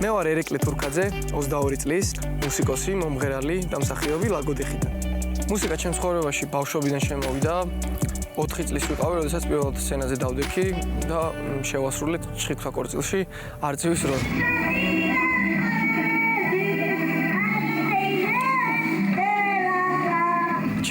მე ვარ ერეკლე თურქაძე, 22 წლის, მუსიკოსი, მომღერალი, დამსახიობი ლაგოდეხიდან. მუსიკა ჩემს ცხოვრებაში ბავშვობიდან შემოვიდა. 4 წლის ვიყავი, როდესაც პირველად სცენაზე დავდექი და შევასრულე 9 ქორწილში არწივის როლი.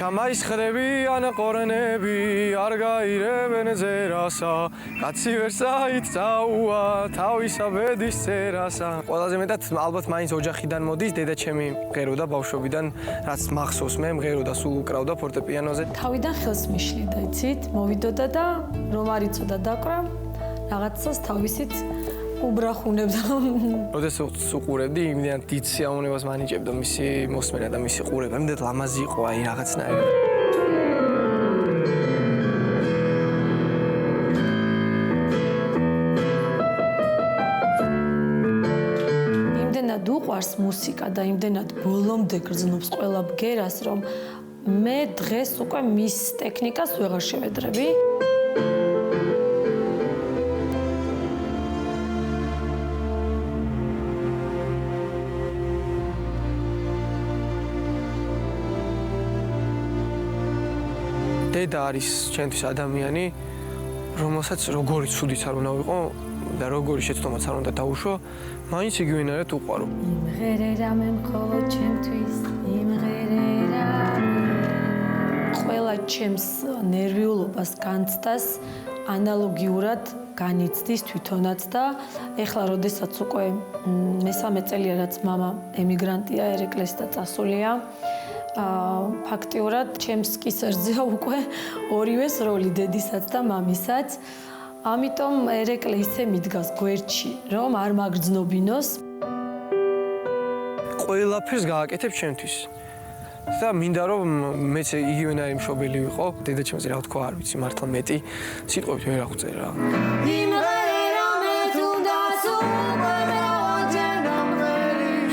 ჩამაისხრებიან ყორნები, არ გაირებენ ზერასა, კაცი ვერ საიტწაუა, თავისა ბედის წერასა. ყველაზე მეტად ალბათ მაინც ოჯახიდან მოდის, დედა ჩემი მღეროდა ბავშვობიდან, რაც მახსოვს მე მღეროდა, სულ უკრავდა ფორტეპიანოზე. თავიდან ხელს მიშლიდა, იცით, მოვიდოდა და რომ არ იცოდა დაკვრა, რაღაცას თავისით უბრახუნებდა. როდესაც უყურებდი, იმდენად დიდ სიამოვნებას მანიჭებდა მისი მოსმენა და მისი ყურება. იმდენად ლამაზი იყო, აი რაღაცნაირად. იმდენად უყვარს მუსიკა და იმდენად ბოლომდე გრძნობს ყველა ბგერას, რომ მე დღეს უკვე მის ტექნიკას ვეღარ შევედრები. დედა არის ჩემთვის ადამიანი, რომელსაც როგორი ცუდიც არ უნდა ვიყო და როგორი შეცდომაც არ უნდა დაუშვა, მაინც იგივენაირად უყვარო. იმღერერა მე მხოლოდ ჩემთვის, იმღერერა. ყველა ჩემს ნერვიულობას, განცდას ანალოგიურად განიცდის თვითონაც და ეხლა როდესაც უკვე მესამე წელია რაც მამა ემიგრანტია, ერეკლეს და წასულია. ფაქტიურად ჩემს კისერზეა უკვე ორივეს როლი, დედისაც და მამისაც. ამიტომ ერეკლე ისე მიდგას გვერდში, რომ არ მაგრძნობინოს. ყველაფერს გააკეთებ ჩემთვის. და მინდა რომ მეც იგივენაირი მშობელი ვიყო. დედა ჩემს რა თქვა, არ ვიცი, მართლა მეტი სიტყვებით ვერ აღწერ რა.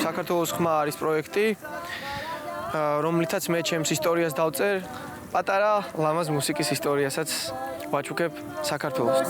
საქართველოს ხმა არის პროექტი, რომლითაც მე ჩემს ისტორიას დავწერ, პატარა ლამაზ მუსიკის ისტორიასაც ვაჩუქებ საქართველოს.